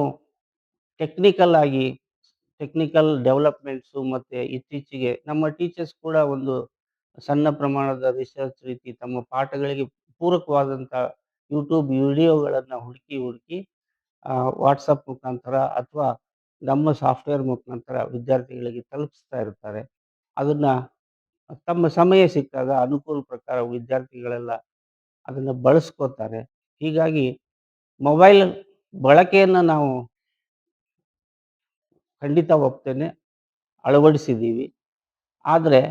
ಟೆಕ್ನಿಕಲ್ ಡೆವಲಪ್ಮೆಂಟ್ಸು ಮತ್ತು ಇತ್ತೀಚೆಗೆ ನಮ್ಮ ಟೀಚರ್ಸ್ ಕೂಡ ಒಂದು ಸಣ್ಣ ಪ್ರಮಾಣದ ರಿಸರ್ಚ್ ರೀತಿ ತಮ್ಮ ಪಾಠಗಳಿಗೆ ಪೂರಕವಾದಂಥ ಯೂಟ್ಯೂಬ್ ವಿಡಿಯೋಗಳನ್ನು ಹುಡುಕಿ ವಾಟ್ಸಪ್ ಮುಖಾಂತರ ಅಥವಾ ನಮ್ಮ ಸಾಫ್ಟ್ವೇರ್ ಮುಖಾಂತರ ವಿದ್ಯಾರ್ಥಿಗಳಿಗೆ ತಲುಪಿಸ್ತಾ ಇರ್ತಾರೆ. ಅದನ್ನು ತಮ್ಮ ಸಮಯ ಸಿಕ್ಕಾಗ ಅನುಕೂಲ ಪ್ರಕಾರ ವಿದ್ಯಾರ್ಥಿಗಳೆಲ್ಲ ಅದನ್ನು ಬಳಸ್ಕೋತಾರೆ. ಹೀಗಾಗಿ ಮೊಬೈಲ್ ಬಳಕೆಯನ್ನು ನಾವು ಖಂಡಿತ ಒಪ್ತೇನೆ, ಅಳವಡಿಸಿದ್ದೀವಿ. ಆದರೆ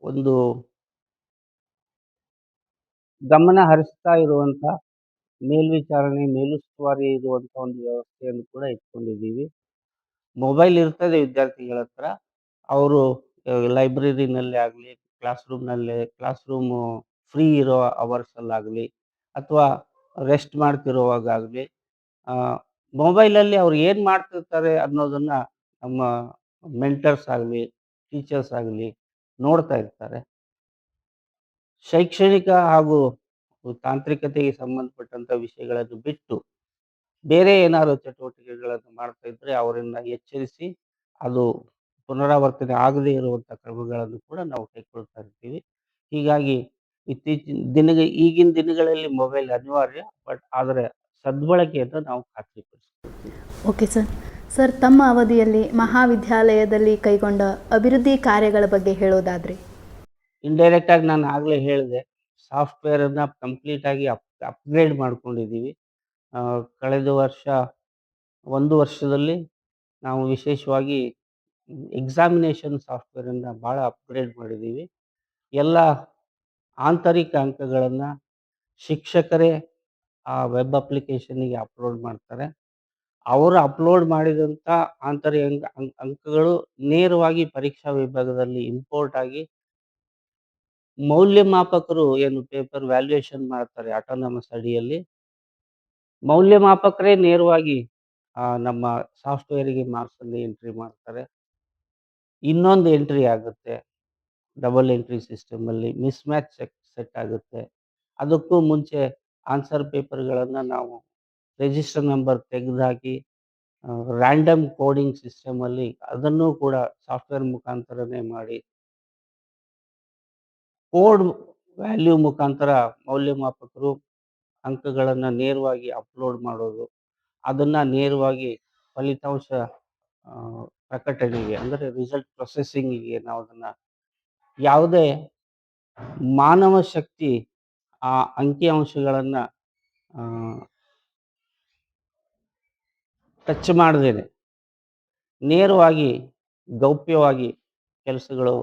ಒಂದು ಗಮನ ಹರಿಸ್ತಾ ಇರುವಂಥ ಮೇಲ್ವಿಚಾರಣೆ, ಮೇಲುಸ್ತುವಾರಿ ಇರುವಂಥ ಒಂದು ವ್ಯವಸ್ಥೆಯನ್ನು ಕೂಡ ಇಟ್ಕೊಂಡಿದ್ದೀವಿ. ಮೊಬೈಲ್ ಇರ್ತದೆ ವಿದ್ಯಾರ್ಥಿಗಳ ಹತ್ರ. ಅವರು ಲೈಬ್ರರಿನಲ್ಲೇ ಆಗಲಿ, ಕ್ಲಾಸ್ ರೂಮು ಫ್ರೀ ಇರೋ ಅವರ್ಸಲ್ಲಾಗಲಿ ಅಥವಾ ರೆಸ್ಟ್ ಮಾಡ್ತಿರುವಾಗಾಗಲಿ ಆ, ಮೊಬೈಲಲ್ಲಿ ಅವ್ರು ಏನು ಮಾಡ್ತಿರ್ತಾರೆ ಅನ್ನೋದನ್ನ ನಮ್ಮ ಮೆಂಟರ್ಸ್ ಆಗಲಿ, ಟೀಚರ್ಸ್ ಆಗಲಿ ನೋಡ್ತಾ ಇರ್ತಾರೆ. ಶೈಕ್ಷಣಿಕ ಹಾಗೂ ತಾಂತ್ರಿಕತೆಗೆ ಸಂಬಂಧಪಟ್ಟಂಥ ವಿಷಯಗಳನ್ನು ಬಿಟ್ಟು ಬೇರೆ ಏನಾದ್ರು ಚಟುವಟಿಕೆಗಳನ್ನು ಮಾಡ್ತಾ ಇದ್ರೆ ಅವರನ್ನ ಎಚ್ಚರಿಸಿ ಅದು ಪುನರಾವರ್ತನೆ ಆಗದೇ ಇರುವಂಥ ಕ್ರಮಗಳನ್ನು ಕೂಡ ನಾವು ಕೈಗೊಳ್ತಾ ಇರ್ತೀವಿ. ಹೀಗಾಗಿ ಈಗಿನ ದಿನಗಳಲ್ಲಿ ಮೊಬೈಲ್ ಅನಿವಾರ್ಯ. ಆದರೆ ಸದ್ಬಳಕೆಯನ್ನು ನಾವು ಖಾತ್ರಿಪಡಿಸ್ಕೊಳ್ತೀವಿ. Okay sir. ಸರ್, ತಮ್ಮ ಅವಧಿಯಲ್ಲಿ ಮಹಾವಿದ್ಯಾಲಯದಲ್ಲಿ ಕೈಗೊಂಡ ಅಭಿವೃದ್ಧಿ ಕಾರ್ಯಗಳ ಬಗ್ಗೆ ಹೇಳೋದಾದ್ರೆ? ಇಂಡೈರೆಕ್ಟ್ ಆಗಿ ನಾನು ಆಗಲೇ ಹೇಳಿದೆ. ಸಾಫ್ಟ್‌ವೇರನ್ನ ಕಂಪ್ಲೀಟಾಗಿ ಅಪ್‌ಗ್ರೇಡ್ ಮಾಡ್ಕೊಂಡಿದ್ದೀವಿ. ಕಳೆದ ವರ್ಷ 1 ವರ್ಷದಲ್ಲಿ ನಾವು ವಿಶೇಷವಾಗಿ ಎಕ್ಸಾಮಿನೇಷನ್ ಸಾಫ್ಟ್‌ವೇರನ್ನ ಭಾಳ ಅಪ್‌ಗ್ರೇಡ್ ಮಾಡಿದ್ದೀವಿ. ಎಲ್ಲ ಆಂತರಿಕ ಅಂಕಗಳನ್ನು ಶಿಕ್ಷಕರೇ ಆ ವೆಬ್ ಅಪ್ಲಿಕೇಶನ್ನಿಗೆ ಅಪ್‌ಲೋಡ್ ಮಾಡ್ತಾರೆ. ಅವರು ಅಪ್‌ಲೋಡ್ ಮಾಡಿದಂಥ ಆಂತರಿಕ ಅಂಕಗಳು ನೇರವಾಗಿ ಪರೀಕ್ಷಾ ವಿಭಾಗದಲ್ಲಿ ಇಂಪೋರ್ಟ್ ಆಗಿ ಮೌಲ್ಯಮಾಪಕರು ಏನು ಪೇಪರ್ ವ್ಯಾಲ್ಯೂಯೇಷನ್ ಮಾಡ್ತಾರೆ ಆಟೋನಮಸ್ ಅಡಿಯಲ್ಲಿ, ಮೌಲ್ಯಮಾಪಕರೇ ನೇರವಾಗಿ ನಮ್ಮ ಸಾಫ್ಟ್‌ವೇರಿಗೆ ಮಾರ್ಕ್ಸನ್ನು ಎಂಟ್ರಿ ಮಾಡ್ತಾರೆ. ಇನ್ನೊಂದು ಎಂಟ್ರಿ ಆಗುತ್ತೆ. ಡಬಲ್ ಎಂಟ್ರಿ ಸಿಸ್ಟಮಲ್ಲಿ ಮಿಸ್‌ಮ್ಯಾಚ್ ಸೆಟ್ ಆಗುತ್ತೆ. ಅದಕ್ಕೂ ಮುಂಚೆ ಆನ್ಸರ್ ಪೇಪರ್‌ಗಳನ್ನು ನಾವು ರಿಜಿಸ್ಟರ್ ನಂಬರ್ ತೆಗೆದುಹಾಕಿ ರ್ಯಾಂಡಮ್ ಕೋಡಿಂಗ್ ಸಿಸ್ಟಮಲ್ಲಿ ಅದನ್ನೂ ಕೂಡ ಸಾಫ್ಟ್‌ವೇರ್ ಮುಖಾಂತರನೇ ಮಾಡಿ ಕೋಡ್ ವ್ಯಾಲ್ಯೂ ಮುಖಾಂತರ ಮೌಲ್ಯಮಾಪಕರು ಅಂಕಗಳನ್ನು ನೇರವಾಗಿ ಅಪ್‌ಲೋಡ್ ಮಾಡೋದು. ಅದನ್ನು ನೇರವಾಗಿ ಫಲಿತಾಂಶ ಆ, ಪ್ರಕಟಣೆಗೆ ಅಂದರೆ ರಿಸಲ್ಟ್ ಪ್ರೊಸೆಸಿಂಗಿಗೆ ನಾವು ಅದನ್ನು ಯಾವುದೇ ಮಾನವ ಶಕ್ತಿ ಆ ಅಂಕಿಅಂಶಗಳನ್ನು ಟಚ್ ಮಾಡದೇನೆ ನೇರವಾಗಿ ಗೌಪ್ಯವಾಗಿ ಕೆಲಸಗಳು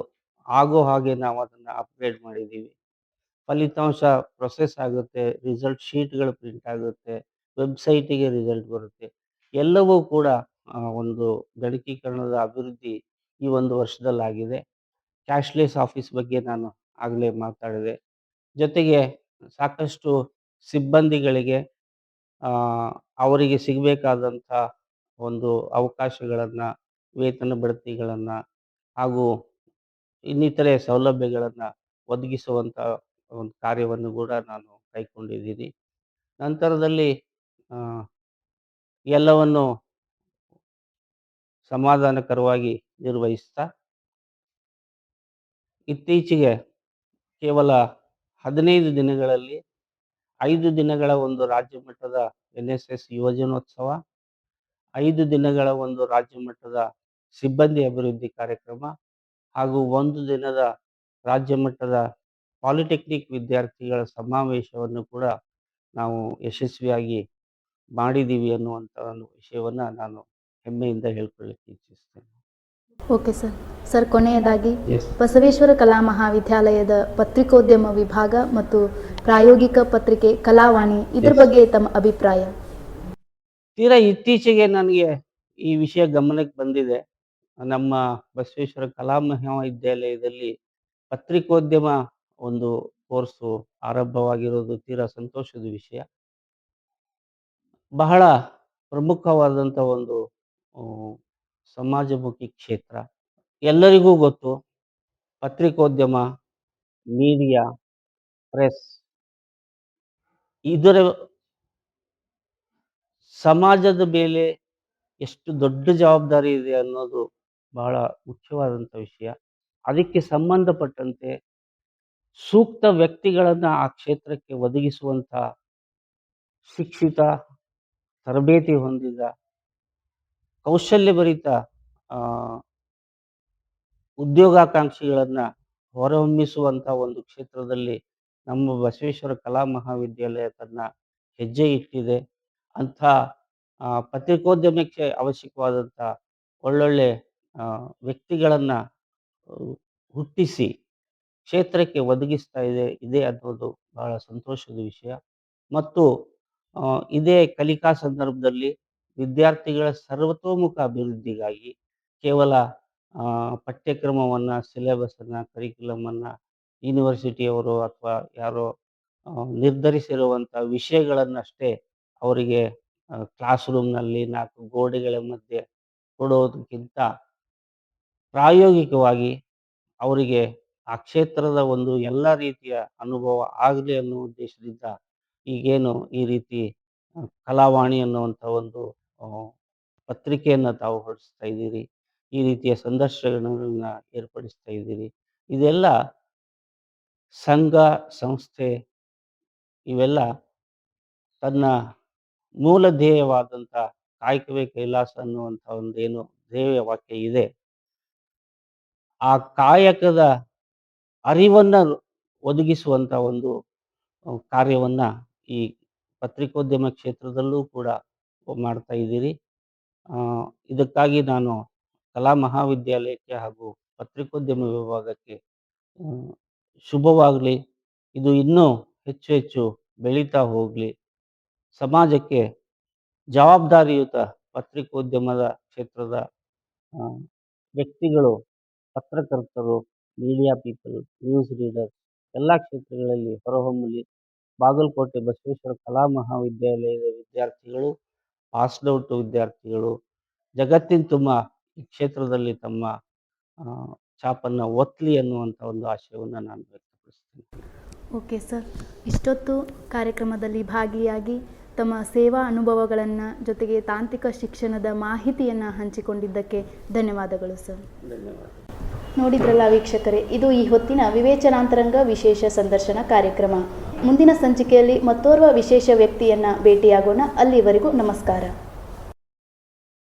ಆಗೋ ಹಾಗೆ ನಾವು ಅದನ್ನು ಅಪ್‌ಗ್ರೇಡ್ ಮಾಡಿದ್ದೀವಿ. ಫಲಿತಾಂಶ ಪ್ರೊಸೆಸ್ ಆಗುತ್ತೆ, ರಿಸಲ್ಟ್ ಶೀಟ್‌ಗಳು ಪ್ರಿಂಟ್ ಆಗುತ್ತೆ, ವೆಬ್‌ಸೈಟಿಗೆ ರಿಸಲ್ಟ್ ಬರುತ್ತೆ. ಎಲ್ಲವೂ ಕೂಡ ಒಂದು ಗಣಕೀಕರಣದ ಅಭಿವೃದ್ಧಿ ಈ 1 ವರ್ಷದಲ್ಲಾಗಿದೆ. ಕ್ಯಾಶ್‌ಲೆಸ್ ಆಫೀಸ್ ಬಗ್ಗೆ ನಾನು ಆಗಲೇ ಮಾತಾಡಿದೆ. ಜೊತೆಗೆ ಸಾಕಷ್ಟು ಸಿಬ್ಬಂದಿಗಳಿಗೆ ಆ, ಅವರಿಗೆ ಸಿಗಬೇಕಾದಂಥ ಒಂದು ಅವಕಾಶಗಳನ್ನು, ವೇತನ ಬಡ್ತಿಗಳನ್ನು ಹಾಗೂ ಇನ್ನಿತರೆ ಸೌಲಭ್ಯಗಳನ್ನು ಒದಗಿಸುವಂಥ ಒಂದು ಕಾರ್ಯವನ್ನು ಕೂಡ ನಾನು ಕೈಗೊಂಡಿದ್ದೀನಿ. ನಂತರದಲ್ಲಿ ಆ, ಎಲ್ಲವನ್ನು ಸಮಾಧಾನಕರವಾಗಿ ನಿರ್ವಹಿಸ್ತಾ ಇತ್ತೀಚೆಗೆ ಕೇವಲ 15 ದಿನಗಳಲ್ಲಿ 5 ದಿನಗಳ ಒಂದು ರಾಜ್ಯ ಮಟ್ಟದ NSS ಯುವಜನೋತ್ಸವ, 5 ದಿನಗಳ ಒಂದು ರಾಜ್ಯ ಮಟ್ಟದ ಸಿಬ್ಬಂದಿ ಅಭಿವೃದ್ಧಿ ಕಾರ್ಯಕ್ರಮ ಹಾಗೂ 1 ದಿನದ ರಾಜ್ಯ ಮಟ್ಟದ ಪಾಲಿಟೆಕ್ನಿಕ್ ವಿದ್ಯಾರ್ಥಿಗಳ ಸಮಾವೇಶವನ್ನು ಕೂಡ ನಾವು ಯಶಸ್ವಿಯಾಗಿ ಮಾಡಿದ್ದೀವಿ ಅನ್ನುವಂಥ ಒಂದು ವಿಷಯವನ್ನು ನಾನು ಹೆಮ್ಮೆಯಿಂದ ಹೇಳ್ಕೊಳ್ಳಿಕ್ಕೆ ಇಚ್ಛಿಸ್ತೇನೆ. Okay sir. ಸರ್, ಕೊನೆಯದಾಗಿ ಎಸ್. ಬಸವೇಶ್ವರ ಕಲಾ ಮಹಾವಿದ್ಯಾಲಯದ ಪತ್ರಿಕೋದ್ಯಮ ವಿಭಾಗ ಮತ್ತು ಪ್ರಾಯೋಗಿಕ ಪತ್ರಿಕೆ ಕಲಾವಾಣಿ ಇದ್ರ ಎಸ್. ಬಗ್ಗೆ ತಮ್ಮ ಅಭಿಪ್ರಾಯ? ತೀರಾ ಇತ್ತೀಚೆಗೆ ನನಗೆ ಈ ವಿಷಯ ಗಮನಕ್ಕೆ ಬಂದಿದೆ. ನಮ್ಮ ಬಸವೇಶ್ವರ ಕಲಾ ಮಹಾವಿದ್ಯಾಲಯದಲ್ಲಿ ಪತ್ರಿಕೋದ್ಯಮ ಒಂದು ಕೋರ್ಸು ಆರಂಭವಾಗಿರೋದು ತೀರಾ ಸಂತೋಷದ ವಿಷಯ. ಬಹಳ ಪ್ರಮುಖವಾದಂಥ ಒಂದು ಆ, ಸಮಾಜಮುಖಿ ಕ್ಷೇತ್ರ. ಎಲ್ಲರಿಗೂ ಗೊತ್ತು ಪತ್ರಿಕೋದ್ಯಮ, ಮೀಡಿಯಾ, ಪ್ರೆಸ್ ಇದರ ಸಮಾಜದ ಮೇಲೆ ಎಷ್ಟು ದೊಡ್ಡ ಜವಾಬ್ದಾರಿ ಇದೆ ಅನ್ನೋದು ಬಹಳ ಮುಖ್ಯವಾದಂಥ ವಿಷಯ. ಅದಕ್ಕೆ ಸಂಬಂಧಪಟ್ಟಂತೆ ಸೂಕ್ತ ವ್ಯಕ್ತಿಗಳನ್ನು ಆ ಕ್ಷೇತ್ರಕ್ಕೆ ಒದಗಿಸುವಂಥ ಶಿಕ್ಷಿತ, ತರಬೇತಿ ಹೊಂದಿದ, ಕೌಶಲ್ಯಭರಿತ ಆ, ಉದ್ಯೋಗಾಕಾಂಕ್ಷಿಗಳನ್ನು ಹೊರಹೊಮ್ಮಿಸುವಂಥ ಒಂದು ಕ್ಷೇತ್ರದಲ್ಲಿ ನಮ್ಮ ಬಸವೇಶ್ವರ ಕಲಾ ಮಹಾವಿದ್ಯಾಲಯ ತನ್ನ ಹೆಜ್ಜೆ ಇಟ್ಟಿದೆ. ಅಂಥ ಪತ್ರಿಕೋದ್ಯಮಕ್ಕೆ ಅವಶ್ಯಕವಾದಂಥ ಒಳ್ಳೊಳ್ಳೆ ವ್ಯಕ್ತಿಗಳನ್ನು ಹುಟ್ಟಿಸಿ ಕ್ಷೇತ್ರಕ್ಕೆ ಒದಗಿಸ್ತಾ ಇದೆ ಅನ್ನೋದು ಬಹಳ ಸಂತೋಷದ ವಿಷಯ. ಮತ್ತು ಇದೇ ಕಲಿಕಾ ಸಂದರ್ಭದಲ್ಲಿ ವಿದ್ಯಾರ್ಥಿಗಳ ಸರ್ವತೋಮುಖ ಅಭಿವೃದ್ಧಿಗಾಗಿ ಕೇವಲ ಪಠ್ಯಕ್ರಮವನ್ನು, ಸಿಲೆಬಸನ್ನು, ಕರಿಕ್ಯುಲಮನ್ನು ಯೂನಿವರ್ಸಿಟಿಯವರು ಅಥವಾ ಯಾರೋ ನಿರ್ಧರಿಸಿರುವಂಥ ವಿಷಯಗಳನ್ನಷ್ಟೇ ಅವರಿಗೆ ಕ್ಲಾಸ್ ರೂಮ್‌ನಲ್ಲಿ 4 ಗೋಡೆಗಳ ಮಧ್ಯೆ ಕೊಡೋದಕ್ಕಿಂತ ಪ್ರಾಯೋಗಿಕವಾಗಿ ಅವರಿಗೆ ಆ ಕ್ಷೇತ್ರದ ಒಂದು ಎಲ್ಲ ರೀತಿಯ ಅನುಭವ ಆಗಲಿ ಅನ್ನೋ ಉದ್ದೇಶದಿಂದ ಈಗೇನು ಈ ರೀತಿ ಕಲಾವಾಣಿ ಅನ್ನುವಂಥ ಒಂದು ಪತ್ರಿಕೆಯನ್ನು ತಾವು ಹೊರಡಿಸ್ತಾ ಇದ್ದೀರಿ. ಈ ರೀತಿಯ ಸಂದರ್ಶನಗಳನ್ನ ಏರ್ಪಡಿಸ್ತಾ ಇದ್ದೀರಿ. ಇದೆಲ್ಲ ಸಂಘ, ಸಂಸ್ಥೆ ಇವೆಲ್ಲ ತನ್ನ ಮೂಲ ಧ್ಯೇಯವಾದಂಥ ಕಾಯಕವೇ ಕೈಲಾಸ ಅನ್ನುವಂಥ ಒಂದೇನು ಧ್ಯೇಯ ವಾಕ್ಯ ಇದೆ, ಆ ಕಾಯಕದ ಅರಿವನ್ನು ಒದಗಿಸುವಂಥ ಒಂದು ಕಾರ್ಯವನ್ನು ಈ ಪತ್ರಿಕೋದ್ಯಮ ಕ್ಷೇತ್ರದಲ್ಲೂ ಕೂಡ ಮಾಡ್ತಾ ಇದ್ದೀರಿ. ಇದಕ್ಕಾಗಿ ನಾನು ಕಲಾ ಮಹಾವಿದ್ಯಾಲಯಕ್ಕೆ ಹಾಗೂ ಪತ್ರಿಕೋದ್ಯಮ ವಿಭಾಗಕ್ಕೆ ಶುಭವಾಗಲಿ. ಇದು ಇನ್ನೂ ಹೆಚ್ಚು ಹೆಚ್ಚು ಬೆಳೀತಾ ಹೋಗಲಿ. ಸಮಾಜಕ್ಕೆ ಜವಾಬ್ದಾರಿಯುತ ಪತ್ರಿಕೋದ್ಯಮದ ಕ್ಷೇತ್ರದ ವ್ಯಕ್ತಿಗಳು, ಪತ್ರಕರ್ತರು, ಮೀಡಿಯಾ ಪೀಪಲ್, ನ್ಯೂಸ್ ರೀಡರ್ಸ್ ಎಲ್ಲ ಕ್ಷೇತ್ರಗಳಲ್ಲಿ ಹೊರಹೊಮ್ಮಲಿ. ಬಾಗಲಕೋಟೆ ಬಸವೇಶ್ವರ ಕಲಾ ಮಹಾವಿದ್ಯಾಲಯದ ವಿದ್ಯಾರ್ಥಿಗಳು, ಪಾಸ್ಡ್ ಔಟ್ ವಿದ್ಯಾರ್ಥಿಗಳು ಜಗತ್ತಿನ ತುಂಬ ಈ ಕ್ಷೇತ್ರದಲ್ಲಿ ತಮ್ಮ ಛಾಪನ್ನು ಒತ್ತಲಿ ಅನ್ನುವಂಥ ಒಂದು ಆಶಯವನ್ನು ನಾನು ವ್ಯಕ್ತಪಡಿಸ್ತೀನಿ. ಓಕೆ ಸರ್, ಇಷ್ಟೊತ್ತು ಕಾರ್ಯಕ್ರಮದಲ್ಲಿ ಭಾಗಿಯಾಗಿ ತಮ್ಮ ಸೇವಾ ಅನುಭವಗಳನ್ನು ಜೊತೆಗೆ ತಾಂತ್ರಿಕ ಶಿಕ್ಷಣದ ಮಾಹಿತಿಯನ್ನು ಹಂಚಿಕೊಂಡಿದ್ದಕ್ಕೆ ಧನ್ಯವಾದಗಳು ಸರ್. ಧನ್ಯವಾದ. ನೋಡಿದ್ರಲ್ಲ ವೀಕ್ಷಕರೇ, ಇದು ಈ ಹೊತ್ತಿನ ವಿವೇಚನಾಂತರಂಗ ವಿಶೇಷ ಸಂದರ್ಶನ ಕಾರ್ಯಕ್ರಮ. ಮುಂದಿನ ಸಂಚಿಕೆಯಲ್ಲಿ ಮತ್ತೋರ್ವ ವಿಶೇಷ ವ್ಯಕ್ತಿಯನ್ನು ಭೇಟಿಯಾಗೋಣ. ಅಲ್ಲಿವರೆಗೂ ನಮಸ್ಕಾರ.